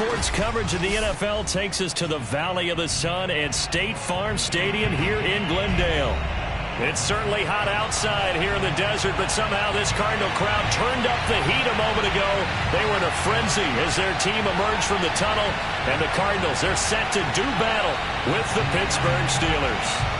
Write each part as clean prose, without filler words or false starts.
sports coverage of the NFL takes us to the Valley of the Sun and State Farm Stadium here in Glendale. It's certainly hot outside here in the desert, but somehow this Cardinal crowd turned up the heat a moment ago. They were in a frenzy as their team emerged from the tunnel, and the Cardinals, they're set to do battle with the Pittsburgh Steelers.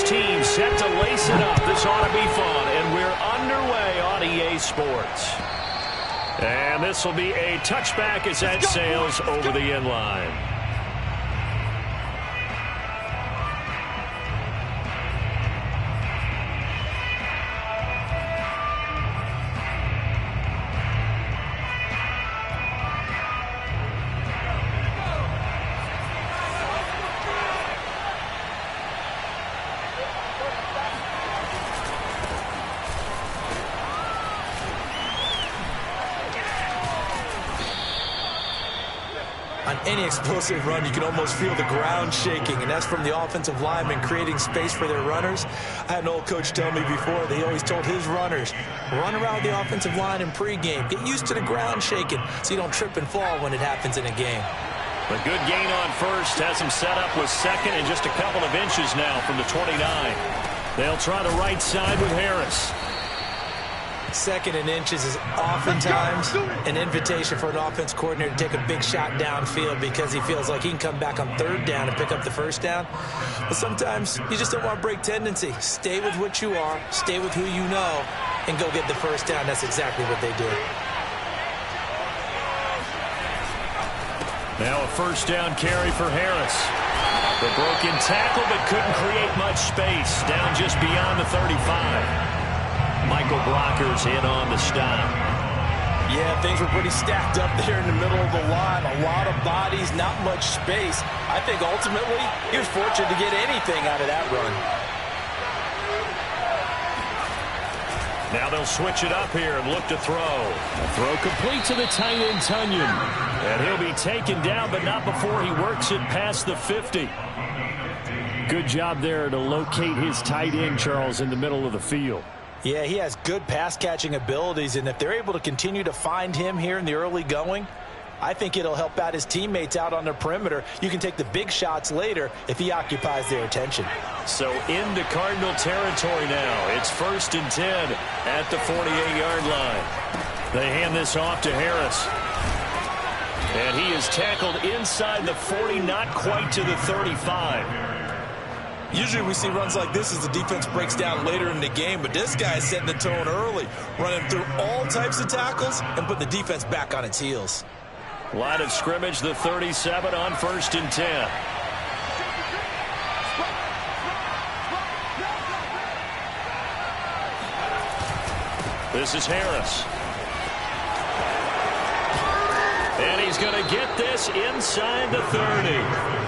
Team set to lace it up. This ought to be fun, and we're underway on EA Sports. And this will be a touchback as that sails over the end line. On any explosive run, you can almost feel the ground shaking, and that's from the offensive linemen creating space for their runners. I had an old coach tell me before, they always told his runners, run around the offensive line in pregame. Get used to the ground shaking so you don't trip and fall when it happens in a game. A good gain on first has him set up with second and just a couple of inches now from the 29. They'll try the right side with Harris. Second and inches is oftentimes an invitation for an offense coordinator to take a big shot downfield because he feels like he can come back on third down and pick up the first down. But sometimes you just don't want to break tendency. Stay with what you are, stay with who you know, and go get the first down. That's exactly what they did. Now a first down carry for Harris. The broken tackle but couldn't create much space. Down just beyond the 35. Michael Brocker's in on the stop. Yeah, things were pretty stacked up there in the middle of the line. A lot of bodies, not much space. I think ultimately he was fortunate to get anything out of that run. Now they'll switch it up here and look to throw. A throw complete to the tight end, Tunyon. And he'll be taken down, but not before he works it past the 50. Good job there to locate his tight end, Charles, in the middle of the field. Yeah, he has good pass-catching abilities, and if they're able to continue to find him here in the early going, I think it'll help out his teammates out on the perimeter. You can take the big shots later if he occupies their attention. So into Cardinal territory now. It's 1st and 10 at the 48-yard line. They hand this off to Harris. And he is tackled inside the 40, not quite to the 35. Usually we see runs like this as the defense breaks down later in the game, but this guy is setting the tone early, running through all types of tackles and putting the defense back on its heels. Line of scrimmage, the 37 on 1st and 10. This is Harris. And he's going to get this inside the 30.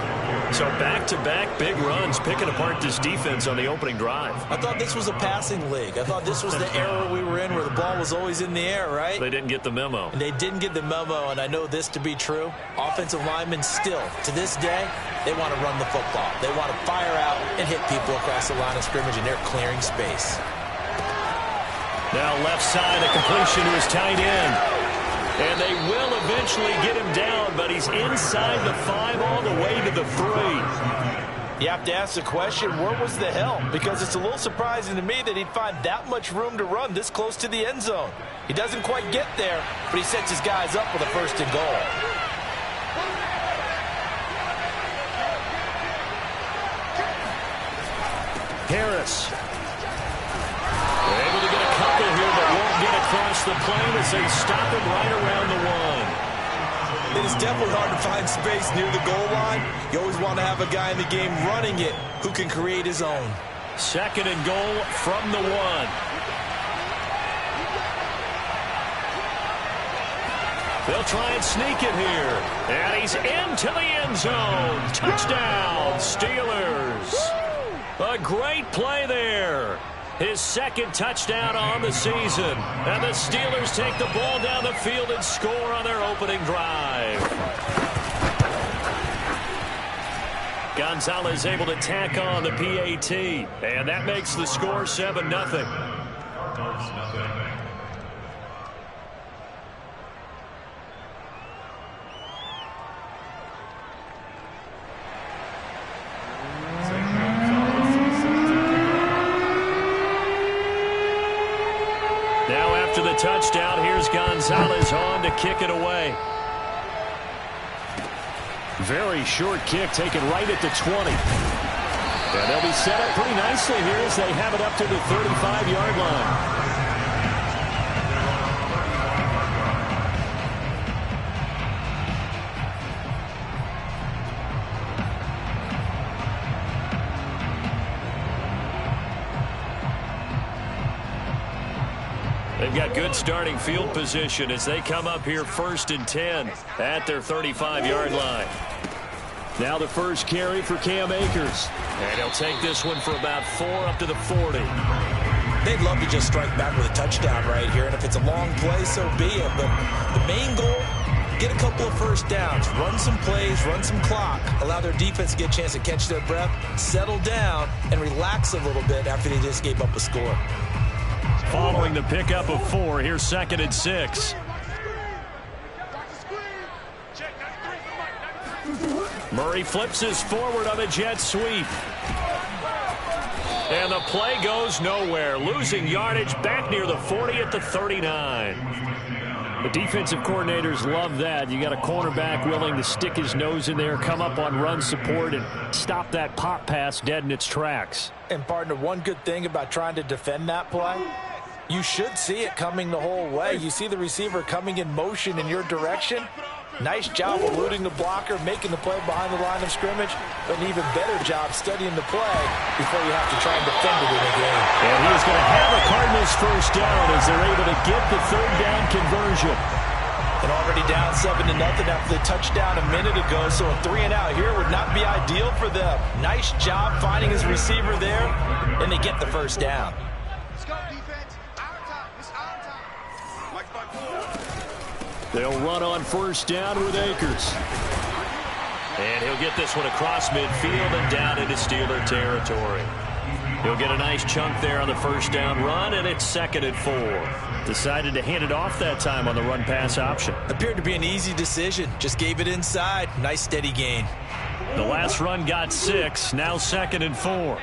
So back-to-back big runs picking apart this defense on the opening drive. I thought this was a passing league. I thought this was the era we were in where the ball was always in the air, right? They didn't get the memo. And they didn't get the memo, and I know this to be true. Offensive linemen still, to this day, they want to run the football. They want to fire out and hit people across the line of scrimmage, and they're clearing space. Now left side, a completion to his tight end. And they will eventually get him down, but he's inside the 5 all the way to the 3. You have to ask the question, where was the help? Because it's a little surprising to me that he'd find that much room to run this close to the end zone. He doesn't quite get there, but he sets his guys up with a 1st and goal. Harris. They're able to get a couple here, but won't get across the plane as they stop him right around the 1. It is definitely hard to find space near the goal line. You always want to have a guy in the game running it who can create his own. 2nd and goal from the 1. They'll try and sneak it here. And he's into the end zone. Touchdown, Steelers. A great play there. His 2nd touchdown on the season. And the Steelers take the ball down the field and score on their opening drive. Gonzalez able to tack on the PAT, and that makes the score 7-0. Now after the touchdown, here's Gonzalez on to kick it away. Very short kick taken right at the 20. And they'll be set up pretty nicely here as they have it up to the 35-yard line. They've got good starting field position as they come up here 1st and 10 at their 35-yard line. Now the first carry for Cam Akers. And he'll take this one for about 4 up to the 40. They'd love to just strike back with a touchdown right here. And if it's a long play, so be it. But the main goal, get a couple of first downs, run some plays, run some clock, allow their defense to get a chance to catch their breath, settle down, and relax a little bit after they just gave up a score. Following the pickup of 4, here's 2nd and 6. Murray flips his forward on a jet sweep. And the play goes nowhere. Losing yardage back near the 40 at the 39. The defensive coordinators love that. You got a cornerback willing to stick his nose in there, come up on run support, and stop that pop pass dead in its tracks. And, partner, one good thing about trying to defend that play, you should see it coming the whole way. You see the receiver coming in motion in your direction. Nice job eluding the blocker, making the play behind the line of scrimmage, but an even better job studying the play before you have to try and defend it in a game. And he is going to have a Cardinals first down as they're able to get the 3rd down conversion. And already down 7-0 after the touchdown a minute ago, so a 3 and out here would not be ideal for them. Nice job finding his receiver there, and they get the first down. Let's go, defense. Our time. It's our time. Mike, They'll run on first down with Akers. And he'll get this one across midfield and down into Steeler territory. He'll get a nice chunk there on the first down run, and it's 2nd and 4. Decided to hand it off that time on the run-pass option. Appeared to be an easy decision. Just gave it inside. Nice steady gain. The last run got 6. Now 2nd and 4.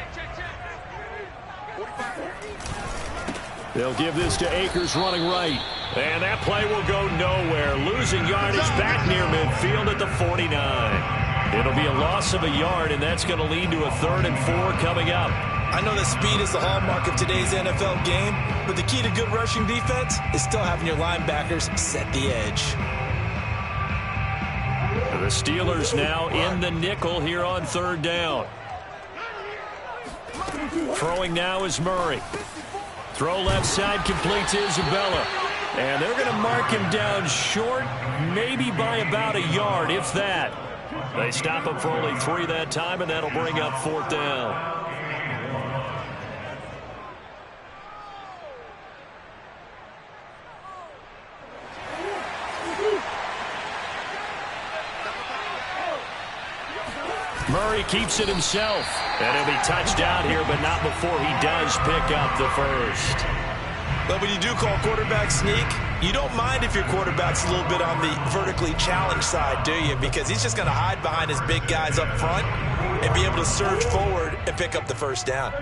They'll give this to Akers running right. And that play will go nowhere. Losing yardage back near midfield at the 49. It'll be a loss of a yard, and that's going to lead to a 3rd and 4 coming up. I know that speed is the hallmark of today's NFL game, but the key to good rushing defense is still having your linebackers set the edge. The Steelers now in the nickel here on 3rd down. Throwing now is Murray. Throw left side complete to Isabella. And they're going to mark him down short, maybe by about a yard, if that. They stop him for only 3 that time, and that'll bring up 4th down. Murray keeps it himself. And he'll be touched out here, but not before he does pick up the first. But when you do call quarterback sneak, you don't mind if your quarterback's a little bit on the vertically challenged side, do you? Because he's just going to hide behind his big guys up front and be able to surge forward and pick up the first down.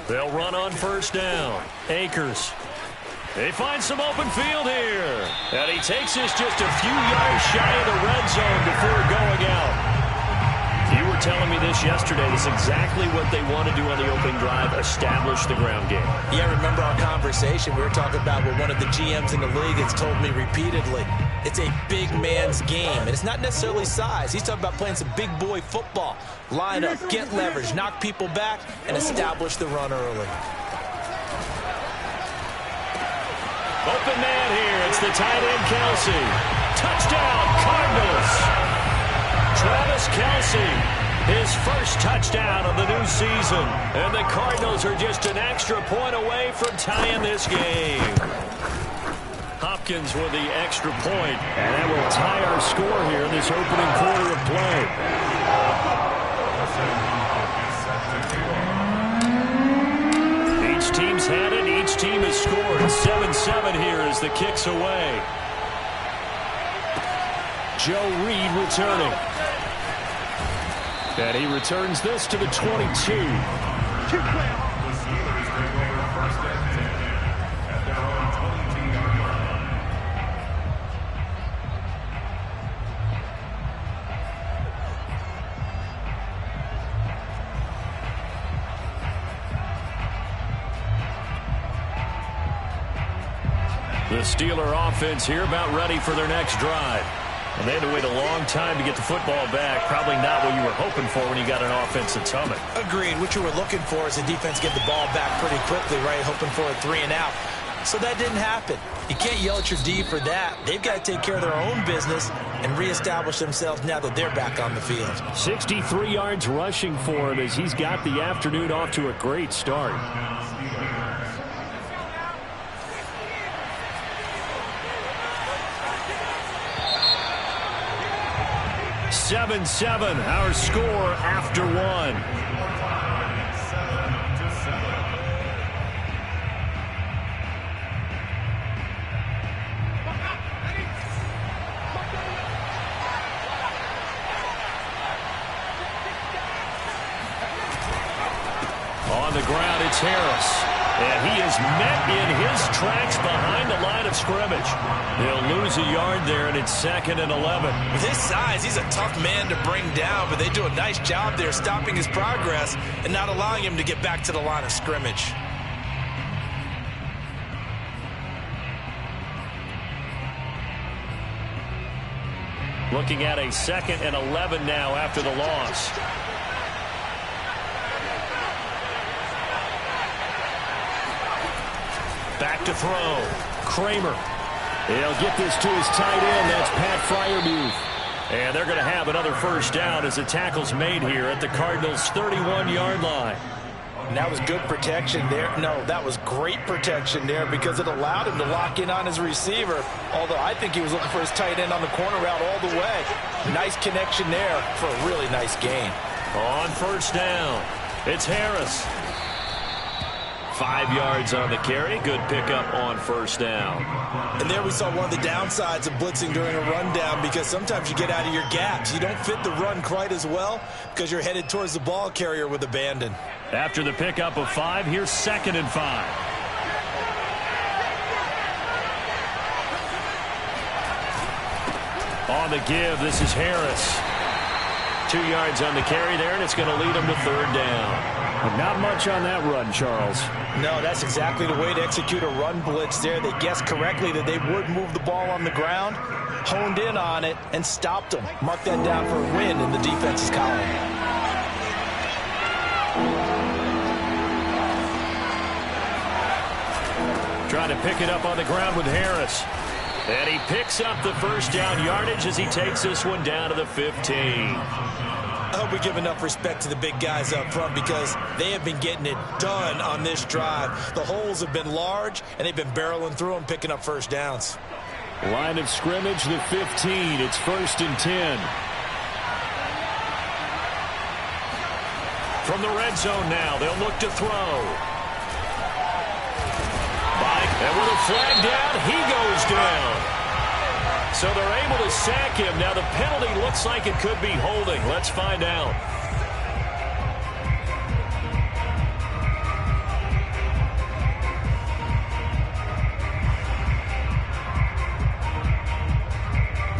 They'll run on first down. Akers. They find some open field here. And he takes this just a few yards shy of the red zone before going out. You were telling me this yesterday. This is exactly what they want to do on the opening drive, establish the ground game. Yeah, remember our conversation. We were talking about what one of the GMs in the league has told me repeatedly. It's a big man's game, and it's not necessarily size. He's talking about playing some big boy football. Line up, get leverage, knock people back, and establish the run early. Open man here. It's the tight end, Kelsey. Touchdown, Cardinals. Travis Kelsey, his first touchdown of the new season. And the Cardinals are just an extra point away from tying this game. Hop Hopkins with the extra point, and that will tie our score here in this opening quarter of play. Each team's had it. Each team has scored. 7-7 here as the kick's away. Joe Reed returning. And he returns this to the 22. The Steeler offense here about ready for their next drive. And they had to wait a long time to get the football back. Probably not what you were hoping for when you got an offense that's humming. Agreed. What you were looking for is the defense get the ball back pretty quickly, right? Hoping for a 3 and out. So that didn't happen. You can't yell at your D for that. They've got to take care of their own business and reestablish themselves now that they're back on the field. 63 yards rushing for him as he's got the afternoon off to a great start. 7-7, our score after one. On the ground, it's Harris. And he is met in his tracks behind the line of scrimmage. They'll lose a yard there, and it's 2nd and 11. With his size, he's a tough man to bring down, but they do a nice job there stopping his progress and not allowing him to get back to the line of scrimmage. Looking at a 2nd and 11 now after the loss. Back to throw. Kramer. He'll get this to his tight end. That's Pat Freiermuth. And they're going to have another first down as the tackle's made here at the Cardinals' 31-yard line. And that was good protection there. No, that was great protection there because it allowed him to lock in on his receiver. Although I think he was looking for his tight end on the corner route all the way. Nice connection there for a really nice gain. On first down, it's Harris. 5 yards on the carry. Good pickup on first down. And there we saw one of the downsides of blitzing during a rundown because sometimes you get out of your gaps. You don't fit the run quite as well because you're headed towards the ball carrier with abandon. After the pickup of 5, here's 2nd and 5. On the give, this is Harris. 2 yards on the carry there, and it's going to lead him to 3rd down. Not much on that run, Charles. No, that's exactly the way to execute a run blitz there. They guessed correctly that they would move the ball on the ground, honed in on it, and stopped them. Mark that down for a win in the defense's column. Trying to pick it up on the ground with Harris. And he picks up the first down yardage as he takes this one down to the 15. I hope we give enough respect to the big guys up front because they have been getting it done on this drive. The holes have been large, and they've been barreling through them, picking up first downs. Line of scrimmage, the 15. It's 1st and 10. From the red zone now, they'll look to throw. And with a flag down, he goes down. So they're able to sack him. Now the penalty looks like it could be holding. Let's find out.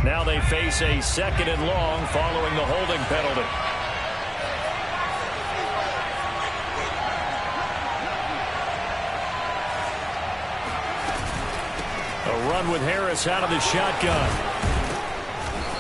Now they face a 2nd and long following the holding penalty. A run with Harris out of the shotgun.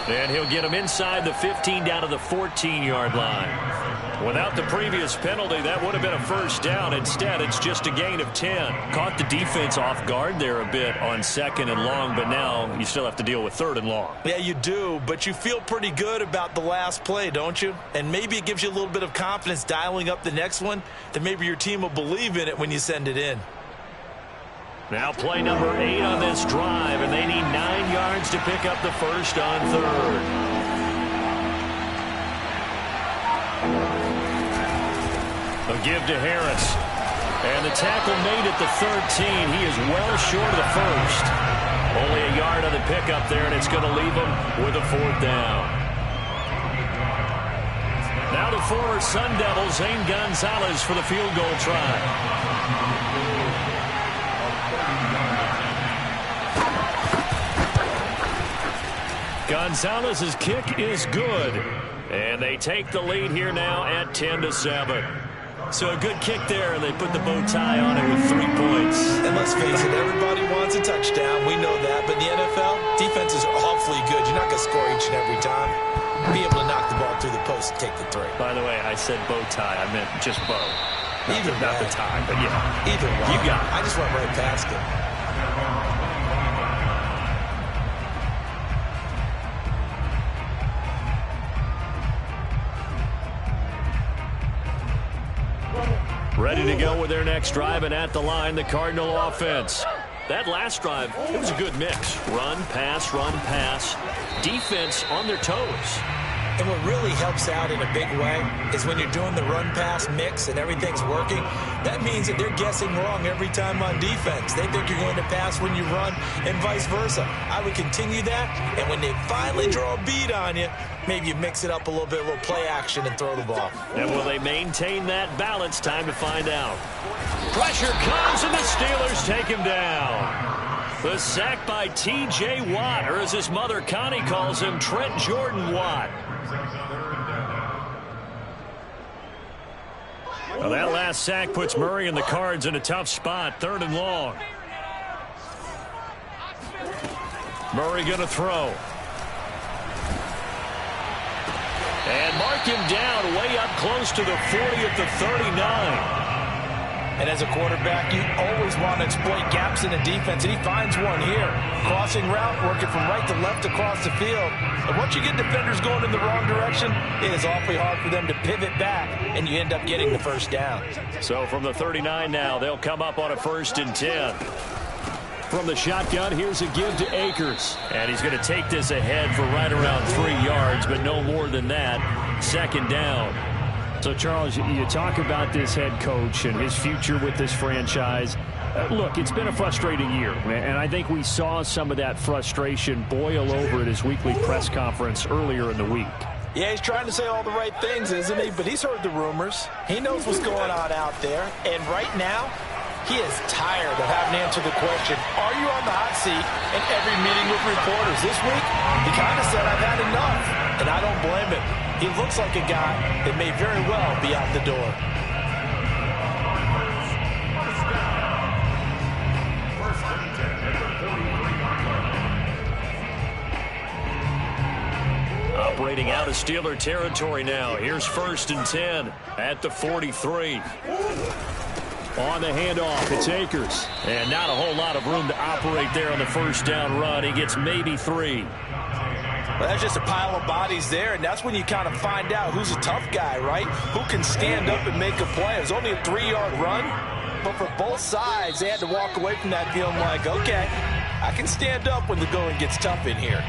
And he'll get him inside the 15 down to the 14-yard line. Without the previous penalty, that would have been a first down. Instead, it's just a gain of 10. Caught the defense off guard there a bit on 2nd and long, but now you still have to deal with 3rd and long. Yeah, you do, but you feel pretty good about the last play, don't you? And maybe it gives you a little bit of confidence dialing up the next one that maybe your team will believe in it when you send it in. Now play number 8 on this drive, and they need 9 yards to pick up the first on third. A give to Harris. And the tackle made at the 13. He is well short of the first. Only a yard on the pickup there, and it's going to leave him with a 4th down. Now the former Sun Devil, Zane Gonzalez, for the field goal try. Gonzalez's kick is good. And they take the lead here now at 10-7. So a good kick there, and they put the bow tie on it with 3 points. And let's face it, everybody wants a touchdown. We know that. But in the NFL, defenses are awfully good. You're not going to score each and every time. Be able to knock the ball through the post and take the 3. By the way, I said bow tie. I meant just bow. Not the tie, but yeah. Either way. You got it. I just went right past it. Ready to go with their next drive, and at the line, the Cardinal offense. That last drive, it was a good mix. Run, pass, defense on their toes. And what really helps out in a big way is when you're doing the run-pass mix and everything's working, that means that they're guessing wrong every time on defense. They think you're going to pass when you run and vice versa. I would continue that, and when they finally draw a beat on you, maybe you mix it up a little bit, a little play action, and throw the ball. And will they maintain that balance? Time to find out. Pressure comes, and the Steelers take him down. The sack by T.J. Watt, or as his mother Connie calls him, Trent Jordan Watt. Well, that last sack puts Murray and the Cards in a tough spot, 3rd and long. Murray going to throw. And mark him down way up close to the 40 at the 39. And as a quarterback, you always want to exploit gaps in the defense, and he finds one here. Crossing route, working from right to left across the field. And once you get defenders going in the wrong direction, it is awfully hard for them to pivot back, and you end up getting the first down. So from the 39 now, they'll come up on a 1st and 10. From the shotgun, here's a give to Akers. And he's going to take this ahead for right around 3 yards, but no more than that. 2nd down. So, Charles, you talk about this head coach and his future with this franchise. Look, it's been a frustrating year, and I think we saw some of that frustration boil over at his weekly press conference earlier in the week. Yeah, he's trying to say all the right things, isn't he? But he's heard the rumors. He knows what's going on out there. And right now, he is tired of having to answer the question, are you on the hot seat in every meeting with reporters? This week, he kind of said, I've had enough, and I don't blame him. He looks like a guy that may very well be out the door. Operating out of Steeler territory now. Here's 1st and 10 at the 43. On the handoff, it's Akers. And not a whole lot of room to operate there on the 1st down run. He gets maybe 3. Well, that's just a pile of bodies there, and that's when you kind of find out who's a tough guy, right? Who can stand up and make a play. It was only a 3-yard run, but for both sides, they had to walk away from that feeling like, okay, I can stand up when the going gets tough in here.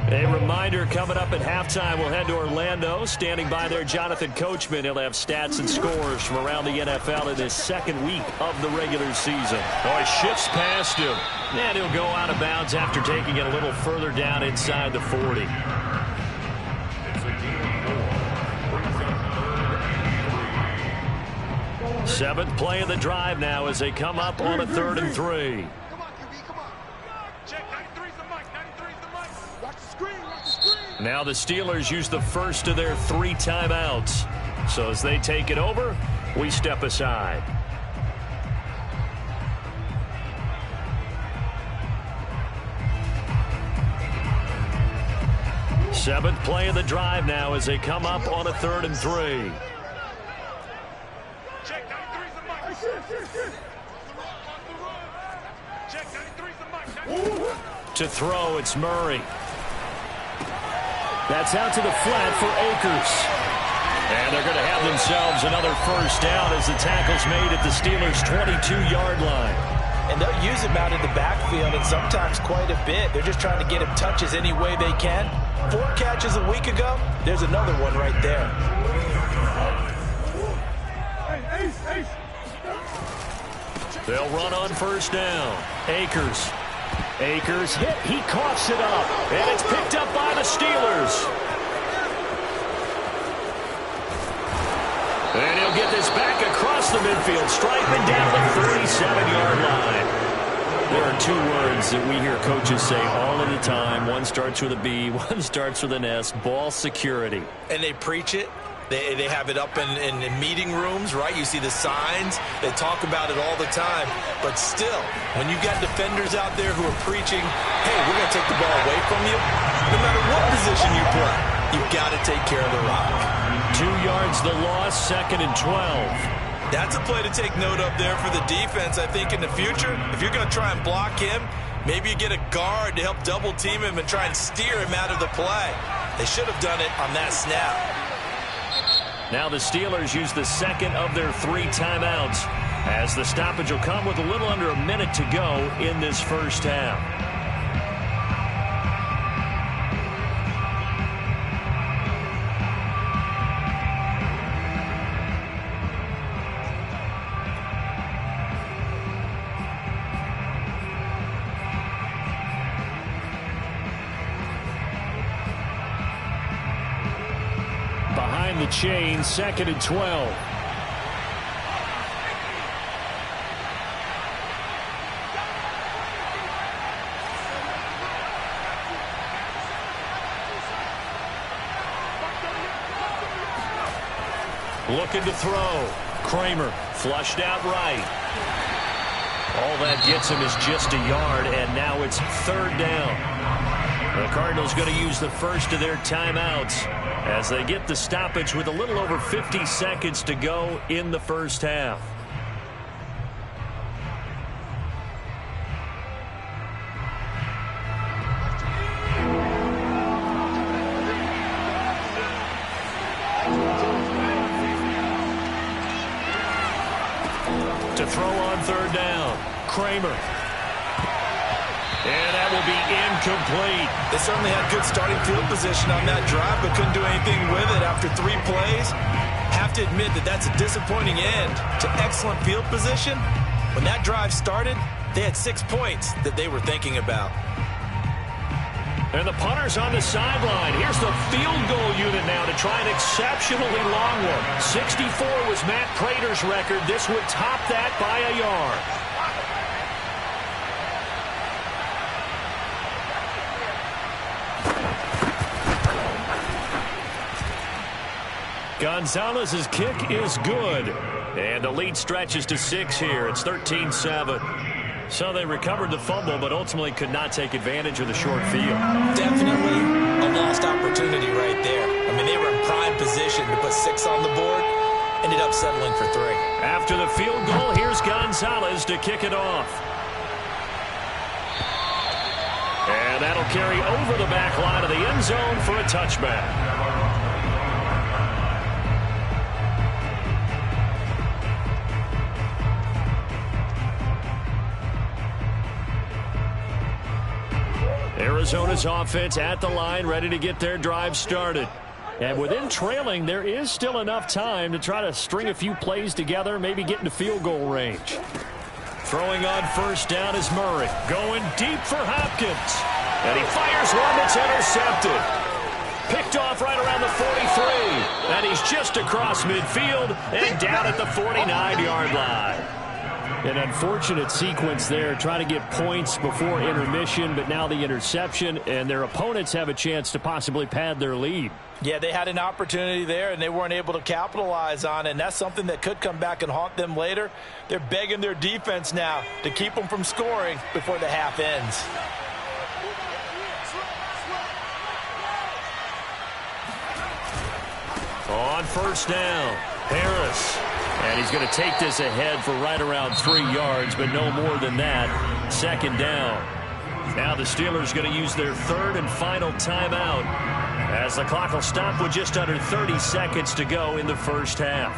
A reminder, coming up at halftime, we'll head to Orlando. Standing by there, Jonathan Coachman. He'll have stats and scores from around the NFL in his 2nd week of the regular season. Oh, he shifts past him. And he'll go out of bounds after taking it a little further down inside the 40. Seventh play of the drive now as they come up on a 3rd and 3. Now the Steelers use the first of their 3 timeouts. So as they take it over, we step aside. Seventh play of the drive now as they come up on a 3rd and 3. To throw, it's Murray. That's out to the flat for Akers. And they're going to have themselves another first down as the tackle's made at the Steelers' 22-yard line. And they'll use him out in the backfield, and sometimes quite a bit. They're just trying to get him touches any way they can. 4 catches a week ago. There's another one right there. They'll run on first down. Akers hit. He coughs it up. And it's picked up by the Steelers. And he'll get this back across the midfield, striping down the 37-yard line. There are 2 words that we hear coaches say all of the time. One starts with a B, one starts with an S, ball security. And they preach it. They have it up in meeting rooms, right? You see the signs. They talk about it all the time. But still, when you got defenders out there who are preaching, hey, we're going to take the ball away from you, no matter what position you play, you've got to take care of the rock. 2 yards the loss, 2nd and 12. That's a play to take note of there for the defense, I think, in the future. If you're going to try and block him, maybe you get a guard to help double-team him and try and steer him out of the play. They should have done it on that snap. Now the Steelers use the second of their 3 timeouts as the stoppage will come with a little under a minute to go in this first half. Behind the chain, 2nd and 12. Looking to throw. Kramer flushed out right. All that gets him is just a yard, and now it's 3rd down. The Cardinals going to use the first of their timeouts as they get the stoppage with a little over 50 seconds to go in the first half. To throw on 3rd down, Kramer. And that will be incomplete. They certainly had good starting field position on that drive, but couldn't do anything with it after 3 plays. Have to admit that that's a disappointing end to excellent field position. When that drive started, they had 6 points that they were thinking about. And the punter's on the sideline. Here's the field goal unit now to try an exceptionally long one. 64 was Matt Prater's record. This would top that by a yard. Gonzalez's kick is good. And the lead stretches to 6 here. It's 13-7. So they recovered the fumble, but ultimately could not take advantage of the short field. Definitely a lost opportunity right there. I mean, they were in prime position to put 6 on the board. Ended up settling for 3. After the field goal, here's Gonzalez to kick it off. And that'll carry over the back line of the end zone for a touchback. Arizona's offense at the line, ready to get their drive started. And within trailing, there is still enough time to try to string a few plays together, maybe get into field goal range. Throwing on first down is Murray. Going deep for Hopkins. And he fires one that's intercepted. Picked off right around the 43. And he's just across midfield and down at the 49-yard line. An unfortunate sequence there, trying to get points before intermission, but now the interception, and their opponents have a chance to possibly pad their lead. Yeah, they had an opportunity there, and they weren't able to capitalize on it, and that's something that could come back and haunt them later. They're begging their defense now to keep them from scoring before the half ends. On first down, Harris. And he's going to take this ahead for right around 3 yards, but no more than that. 2nd down. Now the Steelers going to use their third and final timeout as the clock will stop with just under 30 seconds to go in the first half.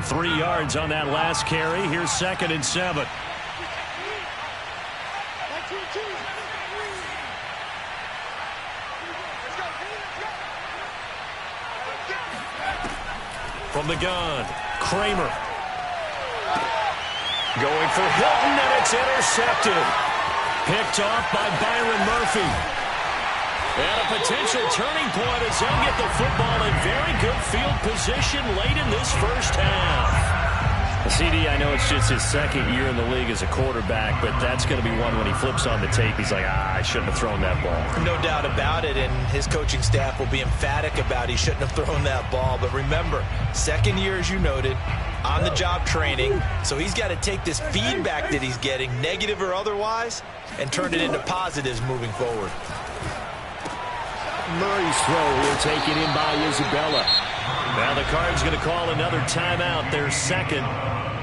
Three yards on that last carry. Here's 2nd and 7. From the gun, Kramer. Going for Hilton, and it's intercepted. Picked off by Byron Murphy. And a potential turning point as they'll get the football in very good field position late in this first half. CD, I know it's just his second year in the league as a quarterback, but that's going to be one when he flips on the tape. He's like, I shouldn't have thrown that ball. No doubt about it, and his coaching staff will be emphatic about he shouldn't have thrown that ball. But remember, second year, as you noted, on-the-job training, so he's got to take this feedback that he's getting, negative or otherwise, and turn it into positives moving forward. Murray's throw will take it in by Isabella. Now the Cards going to call another timeout, their second,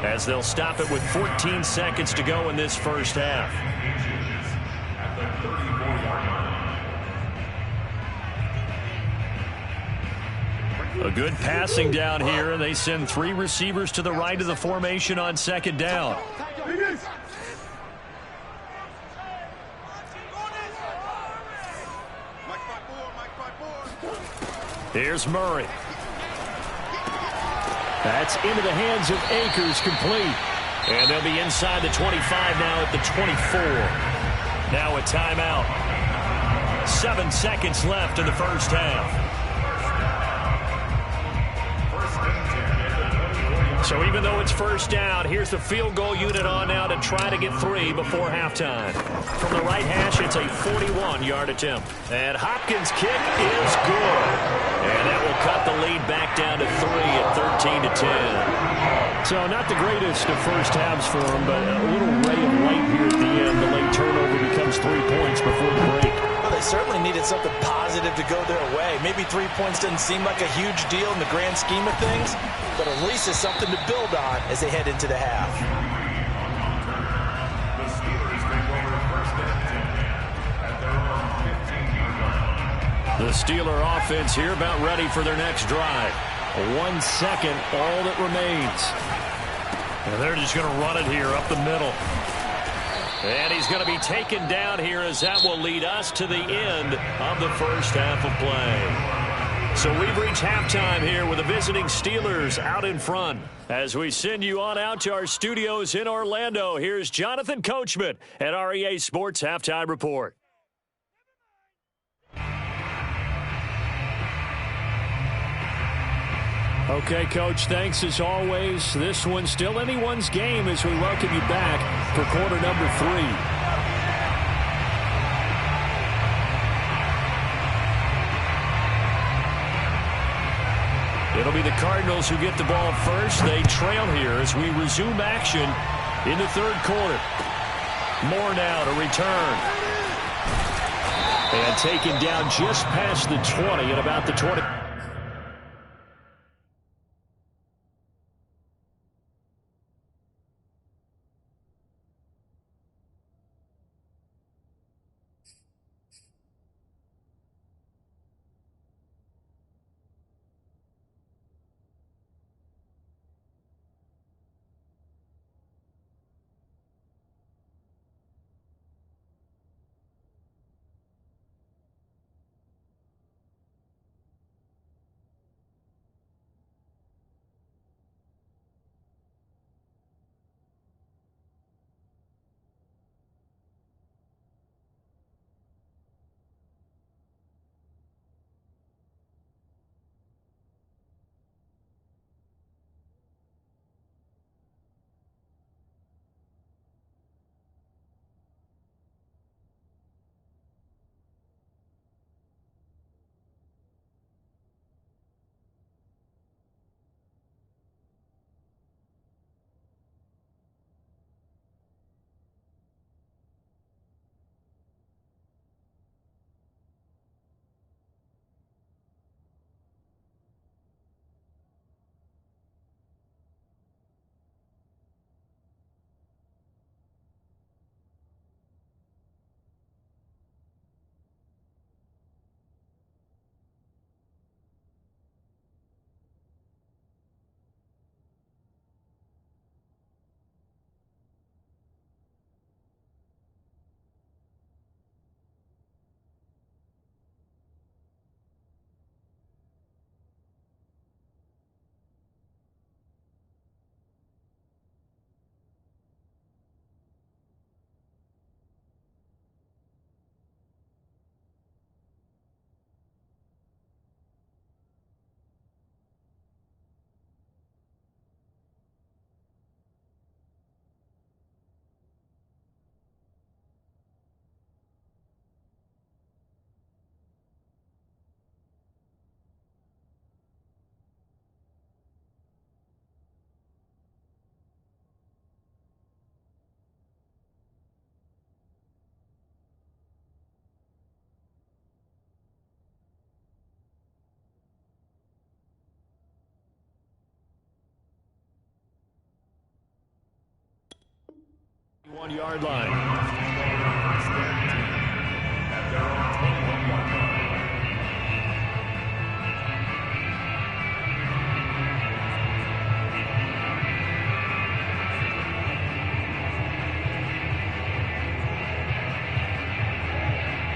as they'll stop it with 14 seconds to go in this first half. A good passing down here, and they send 3 receivers to the right of the formation on 2nd down. Here's Murray. That's into the hands of Akers, complete. And they'll be inside the 25 now at the 24. Now a timeout. 7 seconds left in the first half. So even though it's first down, here's the field goal unit on now to try to get 3 before halftime. From the right hash, it's a 41-yard attempt. And Hopkins' kick is good. And that will cut the lead back down to 3 at 13-10. So not the greatest of first halves for him, but a little ray of light here at the end. The late turnover becomes 3 points before the break. Well, they certainly needed something positive to go their way. Maybe 3 points doesn't seem like a huge deal in the grand scheme of things, but at least it's something to build on as they head into the half. The Steelers take over first and 10 at their own 15-yard line. The Steeler offense here about ready for their next drive. 1 second, all that remains. And they're just going to run it here up the middle. And he's going to be taken down here as that will lead us to the end of the first half of play. So we've reached halftime here with the visiting Steelers out in front. As we send you on out to our studios in Orlando, here's Jonathan Coachman at REA Sports Halftime Report. Okay, Coach, thanks as always. This one's still anyone's game as we welcome you back for quarter number 3. It'll be the Cardinals who get the ball first. They trail here as we resume action in the third quarter. Moore now to return. And taken down just past the 20 at about the 20. 1-yard line. At their own 21-yard line.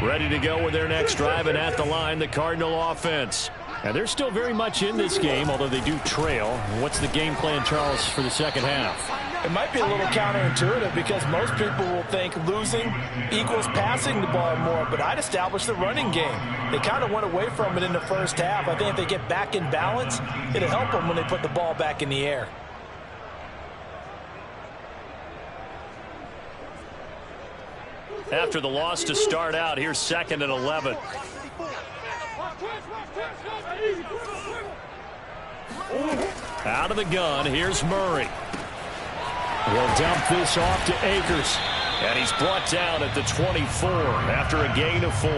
Ready to go with their next drive, and at the line, the Cardinal offense. And they're still very much in this game, although they do trail. What's the game plan, Charles, for the second half? It might be a little counterintuitive because most people will think losing equals passing the ball more, but I'd establish the running game. They kind of went away from it in the first half. I think if they get back in balance, it'll help them when they put the ball back in the air. After the loss to start out, here's 2nd and 11. Out of the gun, here's Murray. He'll dump this off to Akers. And he's brought down at the 24 after a gain of 4.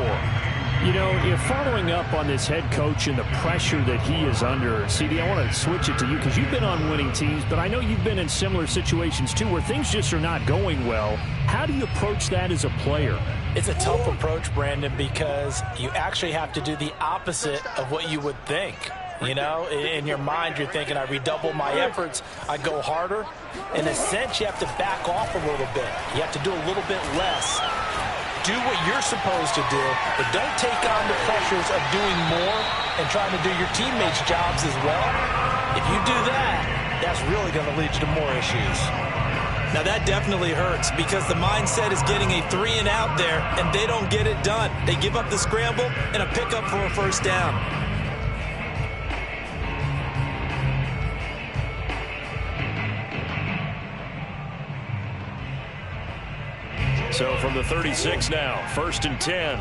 You know, if following up on this head coach and the pressure that he is under, CD, I want to switch it to you because you've been on winning teams, but I know you've been in similar situations too where things just are not going well. How do you approach that as a player? It's a tough approach, Brandon, because you actually have to do the opposite of what you would think. You know, in your mind, you're thinking, I redouble my efforts, I go harder. In a sense, you have to back off a little bit. You have to do a little bit less. Do what you're supposed to do, but don't take on the pressures of doing more and trying to do your teammates' jobs as well. If you do that, that's really going to lead you to more issues. Now, that definitely hurts because the mindset is getting a 3-and-out there, and they don't get it done. They give up the scramble and a pickup for a first down. So from the 36 now, 1st and 10.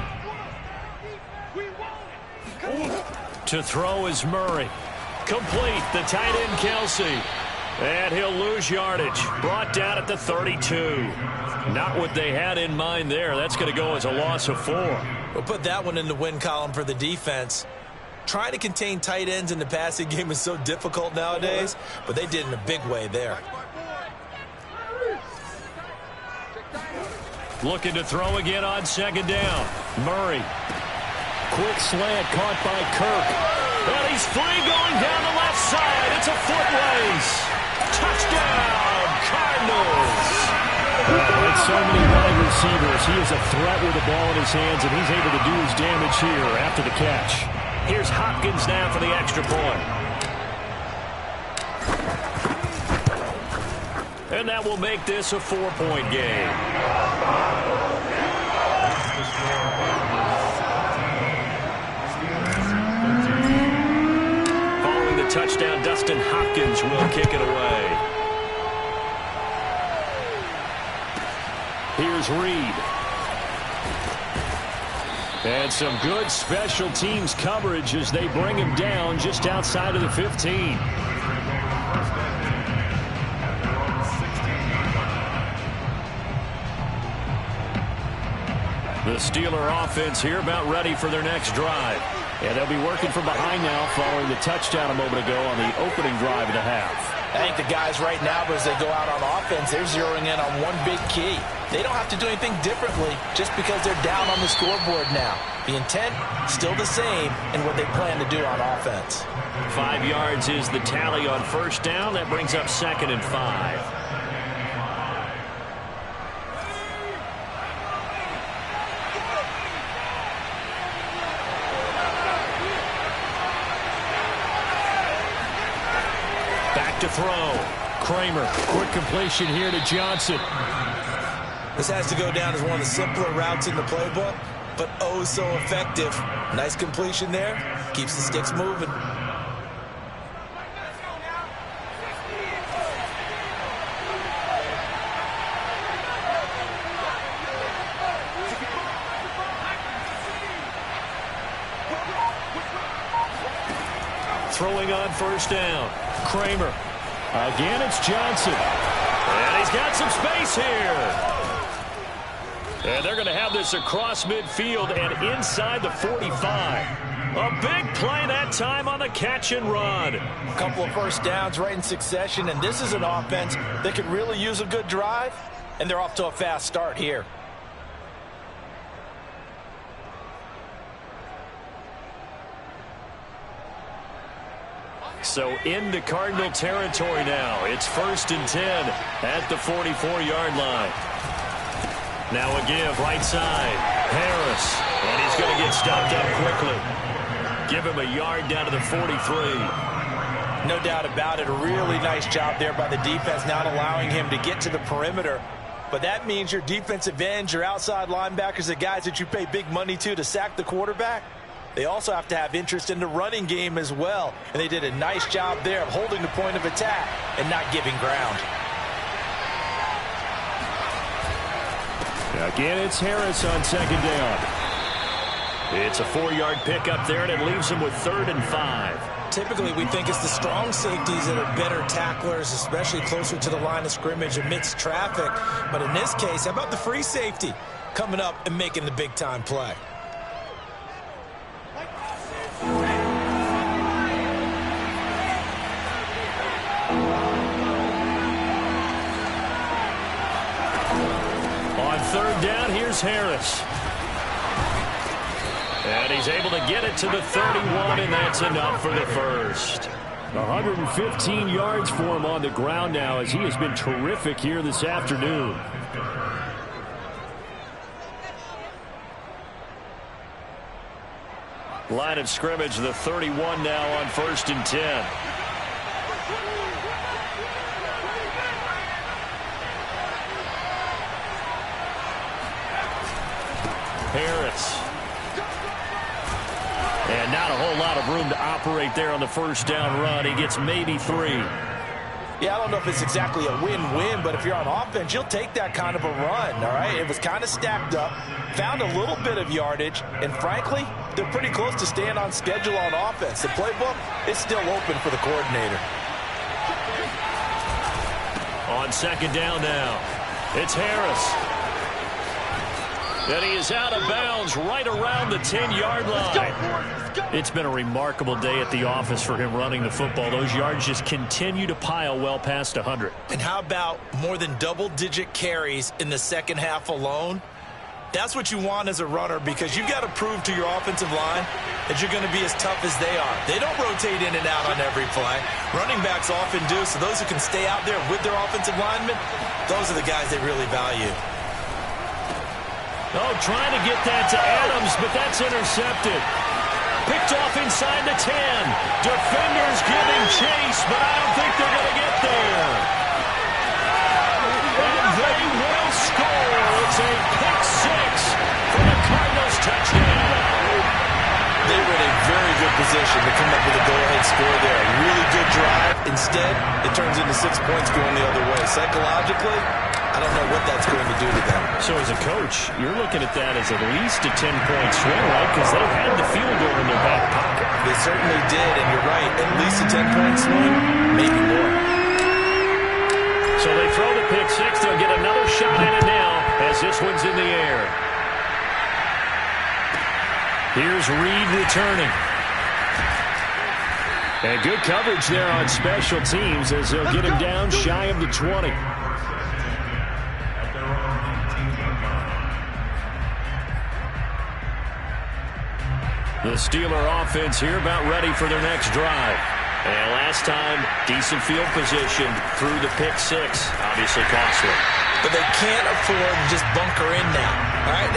To throw is Murray. Complete, the tight end Kelsey. And he'll lose yardage. Brought down at the 32. Not what they had in mind there. That's going to go as a loss of 4. We'll put that one in the win column for the defense. Trying to contain tight ends in the passing game is so difficult nowadays, but they did in a big way there. Looking to throw again on 2nd down. Murray. Quick slant caught by Kirk. And he's free going down the left side. It's a foot race. Touchdown, Cardinals. With so many wide receivers, he is a threat with the ball in his hands, and he's able to do his damage here after the catch. Here's Hopkins now for the extra point. And that will make this a 4-point game. Following the touchdown, Dustin Hopkins will kick it away. Here's Reed. And some good special teams coverage as they bring him down just outside of the 15. The Steeler offense here about ready for their next drive. And they'll be working from behind now following the touchdown a moment ago on the opening drive of the half. I think the guys right now, as they go out on offense, they're zeroing in on one big key. They don't have to do anything differently just because they're down on the scoreboard now. The intent, still the same in what they plan to do on offense. 5 yards is the tally on 1st down. That brings up 2nd and 5. To throw. Kramer, quick completion here to Johnson. This has to go down as one of the simpler routes in the playbook, but oh so effective. Nice completion there. Keeps the sticks moving. Throwing on 1st down. Kramer. Again, it's Johnson. And he's got some space here. And they're going to have this across midfield and inside the 45. A big play that time on the catch and run. A couple of first downs right in succession, and this is an offense that could really use a good drive. And they're off to a fast start here. So into Cardinal territory now. It's 1st and 10 at the 44-yard line. Now a give right side. Harris. And he's going to get stopped up quickly. Give him a yard down to the 43. No doubt about it. A really nice job there by the defense, not allowing him to get to the perimeter. But that means your defensive ends, your outside linebackers, the guys that you pay big money to sack the quarterback, they also have to have interest in the running game as well. And they did a nice job there of holding the point of attack and not giving ground. Again, it's Harris on 2nd down. It's a 4-yard pickup there, and it leaves him with 3rd and 5. Typically, we think it's the strong safeties that are better tacklers, especially closer to the line of scrimmage amidst traffic. But in this case, how about the free safety coming up and making the big-time play? On 3rd down, here's Harris. And he's able to get it to the 31, and that's enough for the first. 115 yards for him on the ground now, as he has been terrific here this afternoon. Line of scrimmage, the 31 now on 1st and 10. Harris. And not a whole lot of room to operate there on the 1st down run. He gets maybe 3. Yeah, I don't know if it's exactly a win-win, but if you're on offense, you'll take that kind of a run, all right? It was kind of stacked up, found a little bit of yardage, and frankly, they're pretty close to staying on schedule on offense. The playbook is still open for the coordinator. On 2nd down now, it's Harris. And he is out of bounds right around the 10-yard line. It's been a remarkable day at the office for him running the football. Those yards just continue to pile well past 100. And how about more than double-digit carries in the second half alone? That's what you want as a runner, because you've got to prove to your offensive line that you're going to be as tough as they are. They don't rotate in and out on every play. Running backs often do, so those who can stay out there with their offensive linemen, those are the guys they really value. Oh, trying to get that to Adams, but that's intercepted. Picked off inside the 10. Defenders giving chase, but I don't think they're going to get there. And they will score. It's a pick 6 for the Cardinals touchdown. They were in a very good position to come up with a go-ahead score there. A really good drive. Instead, it turns into 6 points going the other way. Psychologically, I don't know what that's going to do to them. So as a coach, you're looking at that as at least a 10-point swing, right? Because they had the field goal in their back pocket. They certainly did, and you're right. At least a 10-point swing, maybe more. So they throw the pick 6. They'll get another shot at it now as this one's in the air. Here's Reed returning. And good coverage there on special teams as they'll get him down shy of the 20. The Steeler offense here about ready for their next drive. And last time, decent field position through the pick 6. Obviously costly. But they can't afford to just bunker in now. All right?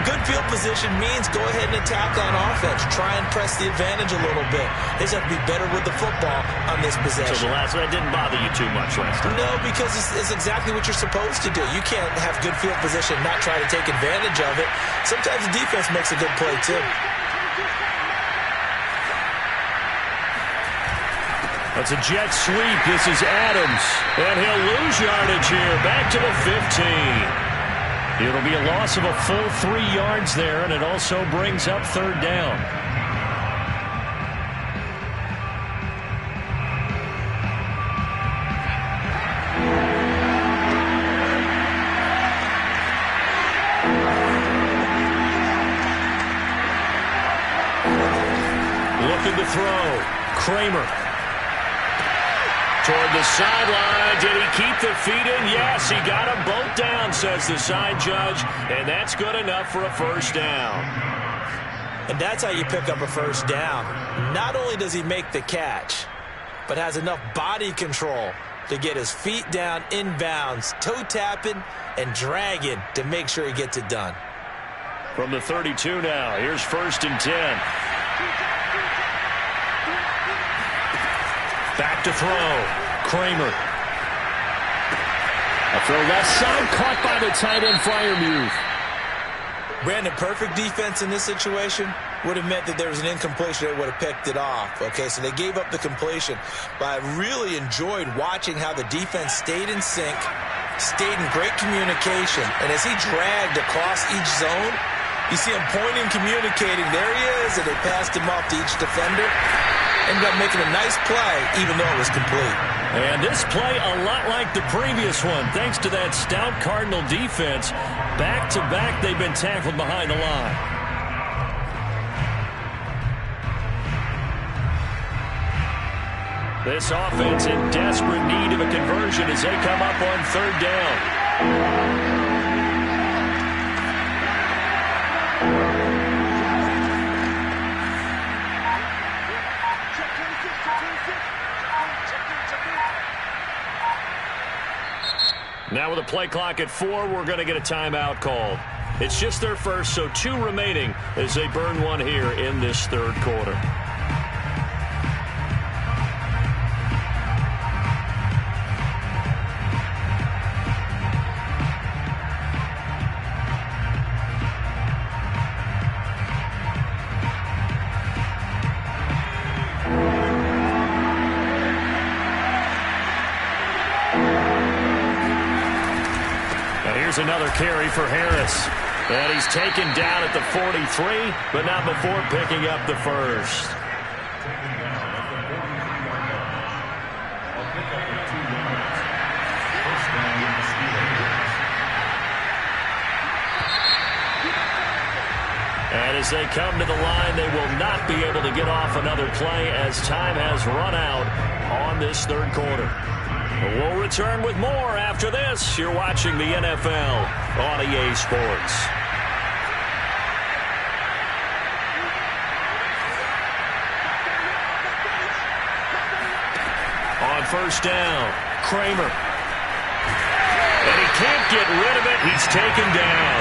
Good field position means go ahead and attack on offense. Try and press the advantage a little bit. They just have to be better with the football on this possession. So the last one didn't bother you too much last time? No, because it's exactly what you're supposed to do. You can't have good field position and not try to take advantage of it. Sometimes the defense makes a good play, too. That's a jet sweep. This is Adams. And he'll lose yardage here. Back to the 15. It'll be a loss of a full 3 yards there, and it also brings up 3rd down. Looking to throw. Kramer. Toward the sideline. Did he keep the feet in? Yes, he got them both down, says the sign judge. And that's good enough for a first down. And that's how you pick up a first down. Not only does he make the catch, but has enough body control to get his feet down inbounds, toe tapping and dragging to make sure he gets it done. From the 32 now, here's 1st and 10. Back to throw. Kramer. A throw left side, caught by the tight end Freiermuth. Brandon, perfect defense in this situation would have meant that there was an incompletion that would have picked it off. Okay, so they gave up the completion. But I really enjoyed watching how the defense stayed in sync, stayed in great communication. And as he dragged across each zone, you see him pointing, communicating. There he is, and they passed him off to each defender. Ended up making a nice play, even though it was complete. And this play a lot like the previous one, thanks to that stout Cardinal defense. Back-to-back, they've been tackled behind the line. This offense in desperate need of a conversion as they come up on 3rd down. Now with a play clock at 4, we're going to get a timeout called. It's just their first, so 2 remaining as they burn one here in this 3rd quarter. Another carry for Harris. And he's taken down at the 43, but not before picking up the first. And as they come to the line, they will not be able to get off another play as time has run out on this 3rd quarter. We'll return with more after this. You're watching the NFL on EA Sports. On 1st down, Kramer. And he can't get rid of it. He's taken down.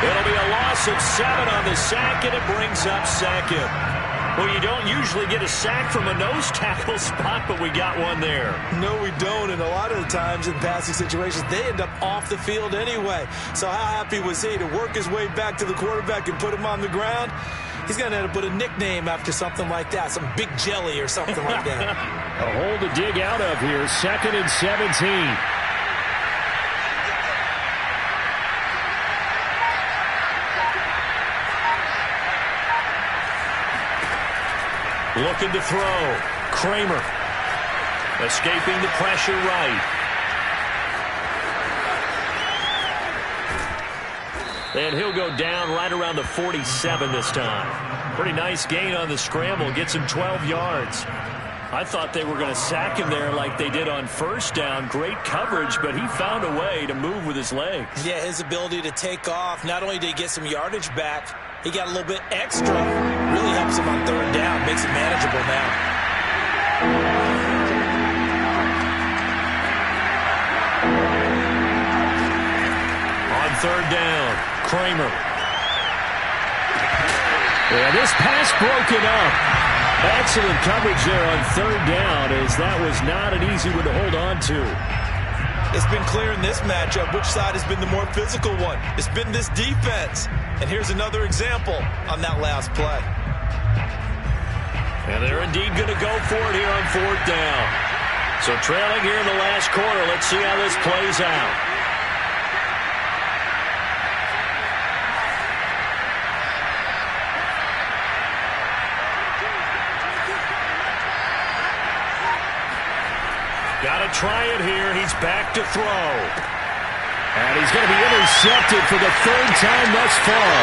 It'll be a loss of 7 on the sack, and it brings up 2nd. Well, you don't usually get a sack from a nose tackle spot, but we got one there. No, we don't, and a lot of the times in passing situations, they end up off the field anyway. So how happy was he to work his way back to the quarterback and put him on the ground? He's going to end up with a nickname after something like that, some Big Jelly or something like that. A hole to dig out of here, 2nd and 17. Looking to throw. Kramer. Escaping the pressure right. And he'll go down right around the 47 this time. Pretty nice gain on the scramble. Gets him 12 yards. I thought they were going to sack him there like they did on 1st down. Great coverage, but he found a way to move with his legs. Yeah, his ability to take off. Not only did he get some yardage back, he got a little bit extra. Really helps him on 3rd down. Makes it manageable now. On 3rd down, Kramer. Yeah, this pass broken up. Excellent coverage there on 3rd down, as that was not an easy one to hold on to. It's been clear in this matchup which side has been the more physical one. It's been this defense. And here's another example on that last play. And they're indeed going to go for it here on 4th down. So trailing here in the last quarter. Let's see how this plays out. Got to try it here. He's back to throw. And he's going to be intercepted for the 3rd time thus far.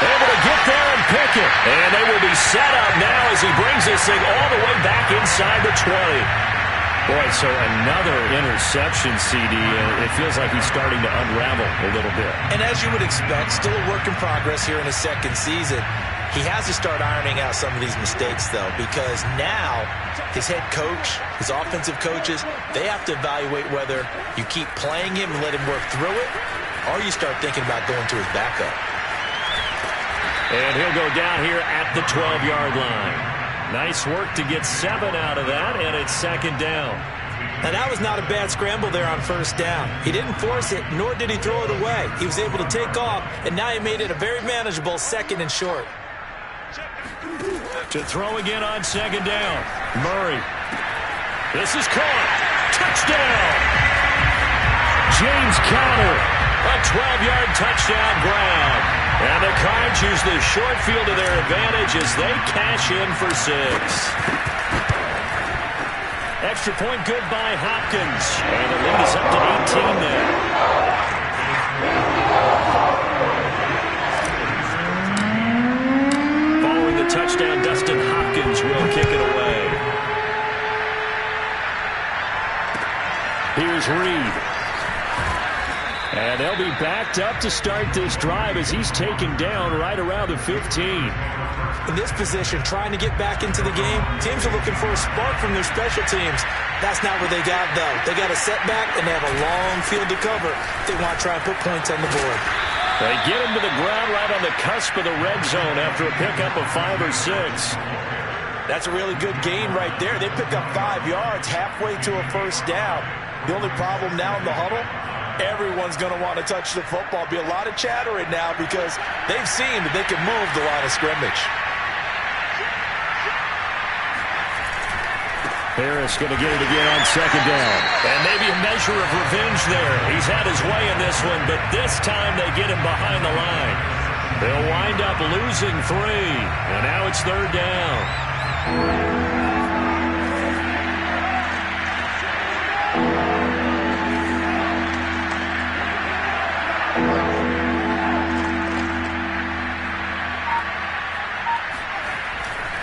Able to get there and pick it. And they will be set up now as he brings this thing all the way back inside the 20. Boy, so another interception, CD. It feels like he's starting to unravel a little bit. And as you would expect, still a work in progress here in his second season. He has to start ironing out some of these mistakes, though, because now his head coach, his offensive coaches, they have to evaluate whether you keep playing him and let him work through it, or you start thinking about going to his backup. And he'll go down here at the 12-yard line. Nice work to get 7 out of that, and it's second down. Now, that was not a bad scramble there on first down. He didn't force it, nor did he throw it away. He was able to take off, and now he made it a very manageable second and short. To throw again on second down. Murray. This is caught. Touchdown. James Conner. A 12-yard touchdown grab. And the Cards use the short field to their advantage as they cash in for 6. Extra point good by Hopkins. And the lead is up to 18 now. Following the touchdown, Dustin Hopkins will kick it away. Here's Reed. And they'll be backed up to start this drive as he's taken down right around the 15. In this position, trying to get back into the game, teams are looking for a spark from their special teams. That's not what they got, though. They got a setback, and they have a long field to cover if they want to try and put points on the board. They get him to the ground right on the cusp of the red zone after a pickup of 5 or 6. That's a really good gain right there. They pick up 5 yards halfway to a first down. The only problem now in the huddle, everyone's going to want to touch the football. Be a lot of chattering now because they've seen that they can move the line of scrimmage. Harris going to get it again on second down. And maybe a measure of revenge there. He's had his way in this one, but this time they get him behind the line. They'll wind up losing 3. And now it's third down.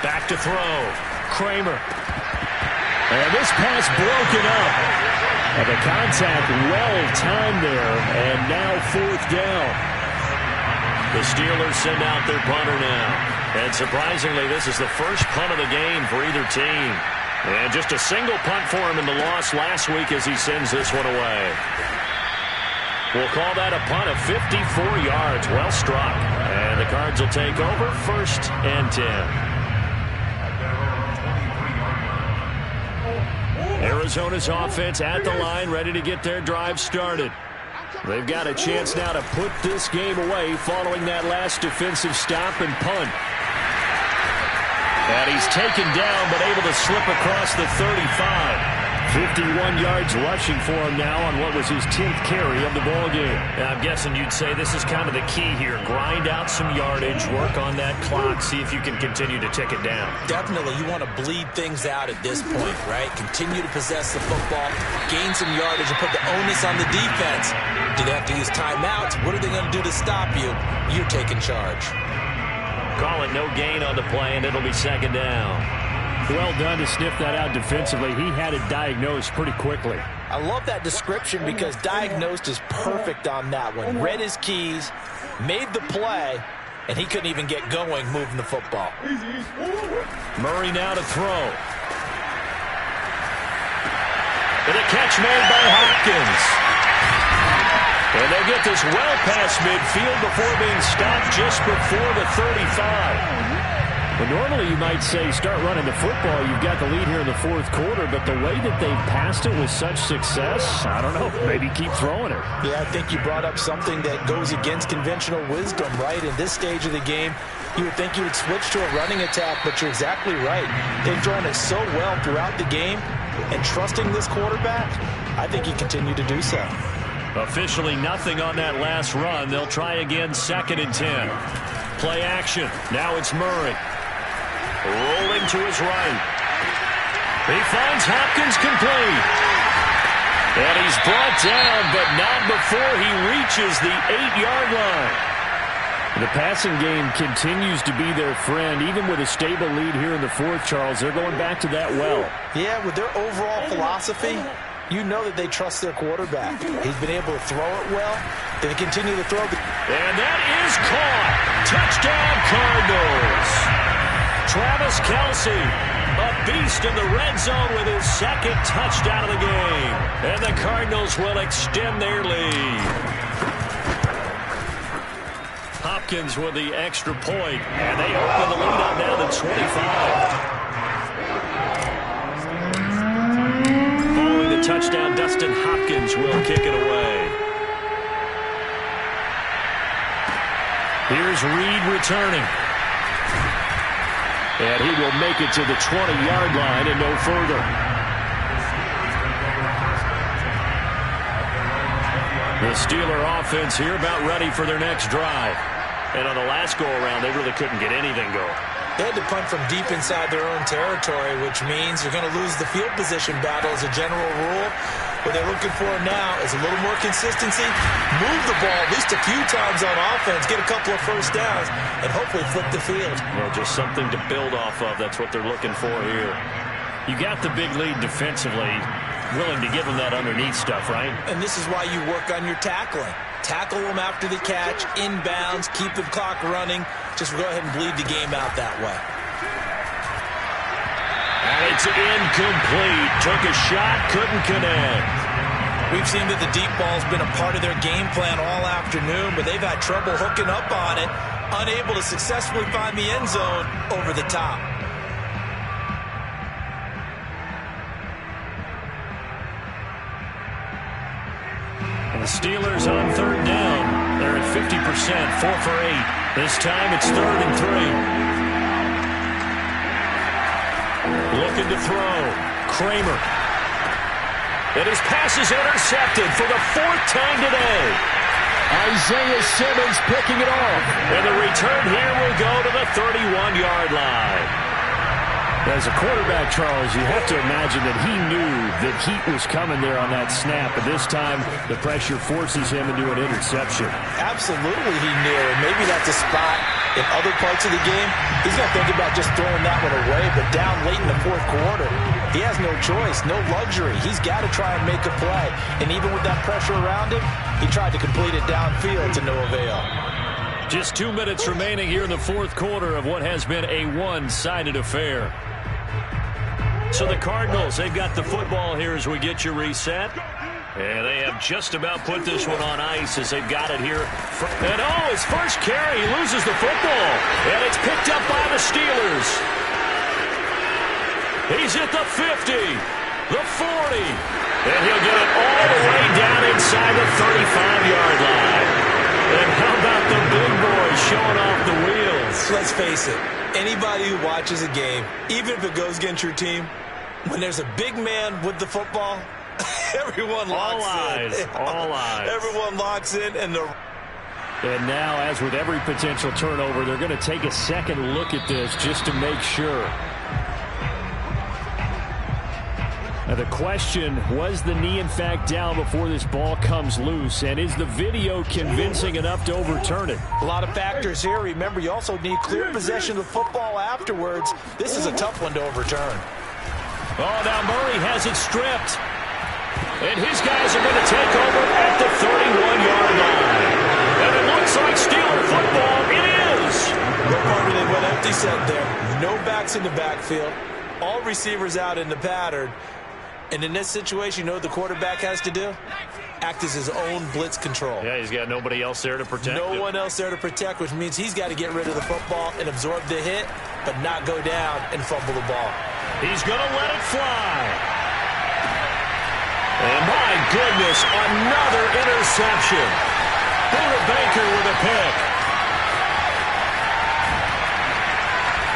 Back to throw. Kramer. And this pass broken up. And the contact well-timed there. And now fourth down. The Steelers send out their punter now. And surprisingly, this is the first punt of the game for either team. And just a single punt for him in the loss last week as he sends this one away. We'll call that a punt of 54 yards. Well struck. And the Cards will take over first and 10. Arizona's offense at the line, ready to get their drive started. They've got a chance now to put this game away following that last defensive stop and punt. And he's taken down, but able to slip across the 35. 51 yards rushing for him now on what was his 10th carry of the ballgame. I'm guessing you'd say this is kind of the key here. Grind out some yardage, work on that clock, see if you can continue to tick it down. Definitely, you want to bleed things out at this point, right? Continue to possess the football, gain some yardage, and put the onus on the defense. Do they have to use timeouts? What are they going to do to stop you? You're taking charge. Call it no gain on the play, and it'll be second down. Well done to sniff that out defensively. He had it diagnosed pretty quickly. I love that description because diagnosed is perfect on that one. Read his keys, made the play, and he couldn't even get going moving the football. Murray now to throw. And a catch made by Hopkins. And they get this well past midfield before being stopped just before the 35. Well, normally you might say start running the football. You've got the lead here in the fourth quarter, but the way that they've passed it with such success, I don't know, maybe keep throwing it. Yeah, I think you brought up something that goes against conventional wisdom, right? In this stage of the game, you would think you would switch to a running attack, but you're exactly right. They've thrown it so well throughout the game, and trusting this quarterback, I think you continue to do so. Officially nothing on that last run. They'll try again, second and 10. Play action. Now it's Murray. Rolling to his right. He finds Hopkins complete. And he's brought down, but not before he reaches the 8-yard line. The passing game continues to be their friend, even with a stable lead here in the fourth, Charles. They're going back to that well. Yeah, with their overall philosophy, you know that they trust their quarterback. He's been able to throw it well. They continue to throw. And that is caught. Touchdown, Cardinals. Travis Kelce, a beast in the red zone with his second touchdown of the game. And the Cardinals will extend their lead. Hopkins with the extra point, and they open the lead up now to 25. Following the touchdown, Dustin Hopkins will kick it away. Here's Reed returning. And he will make it to the 20-yard line and no further. The Steeler offense here about ready for their next drive. And on the last go-around, they really couldn't get anything going. They had to punt from deep inside their own territory, which means you're going to lose the field position battle as a general rule. What they're looking for now is a little more consistency, move the ball at least a few times on offense, get a couple of first downs, and hopefully flip the field. Well, just something to build off of. That's what they're looking for here. You got the big lead defensively, willing to give them that underneath stuff, right? And this is why you work on your tackling. Tackle them after the catch, inbounds, keep the clock running. Just go ahead and bleed the game out that way. And it's incomplete. Took a shot, couldn't connect. We've seen that the deep ball's been a part of their game plan all afternoon, but they've had trouble hooking up on it, unable to successfully find the end zone over the top. The Steelers on third down. They're at 50%, 4 for 8. This time it's 3rd and 3. Looking to throw. Kramer. And his pass is intercepted for the 4th time today. Isaiah Simmons picking it off. And the return here will go to the 31-yard line. As a quarterback, Charles, you have to imagine that he knew that heat was coming there on that snap. But this time, the pressure forces him into an interception. Absolutely he knew. And maybe that's a spot in other parts of the game. He's not thinking about just throwing that one away. But down late in the fourth quarter, he has no choice, no luxury. He's got to try and make a play. And even with that pressure around him, he tried to complete it downfield to no avail. Just 2 minutes remaining here in the fourth quarter of what has been a one-sided affair. So the Cardinals, they've got the football here as we get you reset. And they have just about put this one on ice as they've got it here. And his first carry, he loses the football. And it's picked up by the Steelers. He's at the 50, the 40. And he'll get it all the way down inside the 35-yard line. And how about the big boys showing off the wheels? Let's face it, anybody who watches a game, even if it goes against your team, when there's a big man with the football, everyone locks in. All eyes. Everyone locks in, and now, as with every potential turnover, they're going to take a second look at this just to make sure. Now the question, was the knee in fact down before this ball comes loose? And is the video convincing enough to overturn it? A lot of factors here. Remember, you also need clear possession of the football afterwards. This is a tough one to overturn. Oh, now Murray has it stripped. And his guys are going to take over at the 31-yard line. And it looks like Steeler football. It is. no part of it went empty set there. No backs in the backfield. All receivers out in the pattern. And in this situation, you know what the quarterback has to do? Act as his own blitz control. Yeah, he's got nobody else there to protect him. No one else there to protect, which means he's got to get rid of the football and absorb the hit, but not go down and fumble the ball. He's going to let it fly. And my goodness, another interception. Buda Baker with a pick.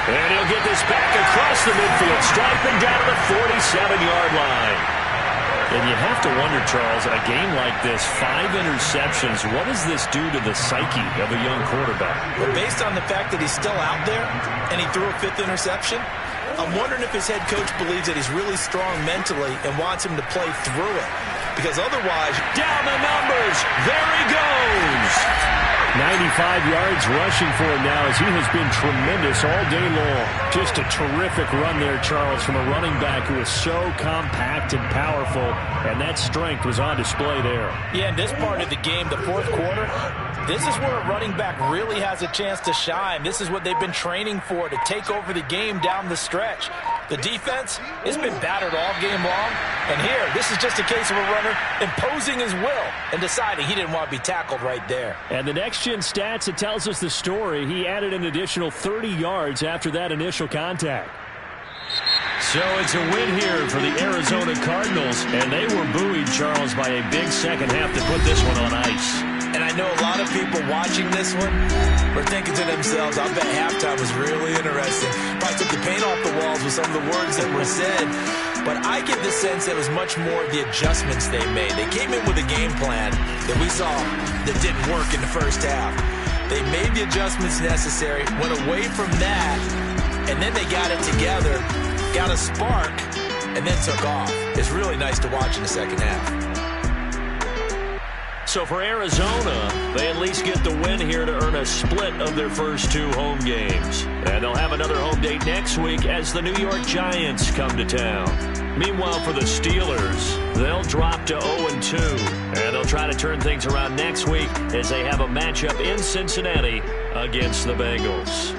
And he'll get this back across the midfield, striping down to the 47-yard line. And you have to wonder, Charles, a game like this, 5 interceptions, what does this do to the psyche of a young quarterback? Well, based on the fact that he's still out there and he threw a 5th interception, I'm wondering if his head coach believes that he's really strong mentally and wants him to play through it. Because otherwise, down the numbers, there he goes. 95 yards rushing for him now as he has been tremendous all day long. Just a terrific run there, Charles, from a running back who is so compact and powerful, and that strength was on display there. Yeah, in this part of the game, the fourth quarter, this is where a running back really has a chance to shine. This is what they've been training for, to take over the game down the stretch. The defense has been battered all game long, and here, this is just a case of a runner imposing his will and deciding he didn't want to be tackled right there. And the next-gen stats, it tells us the story. He added an additional 30 yards after that initial contact. So it's a win here for the Arizona Cardinals, and they were buoyed, Charles, by a big second half to put this one on ice. And I know a lot of people watching this one were thinking to themselves, I bet halftime was really interesting. Probably took the paint off the walls with some of the words that were said. But I get the sense that it was much more of the adjustments they made. They came in with a game plan that we saw that didn't work in the first half. They made the adjustments necessary, went away from that, and then they got it together, got a spark, and then took off. It's really nice to watch in the second half. So for Arizona, they at least get the win here to earn a split of their first two home games. And they'll have another home date next week as the New York Giants come to town. Meanwhile, for the Steelers, they'll drop to 0-2. And they'll try to turn things around next week as they have a matchup in Cincinnati against the Bengals.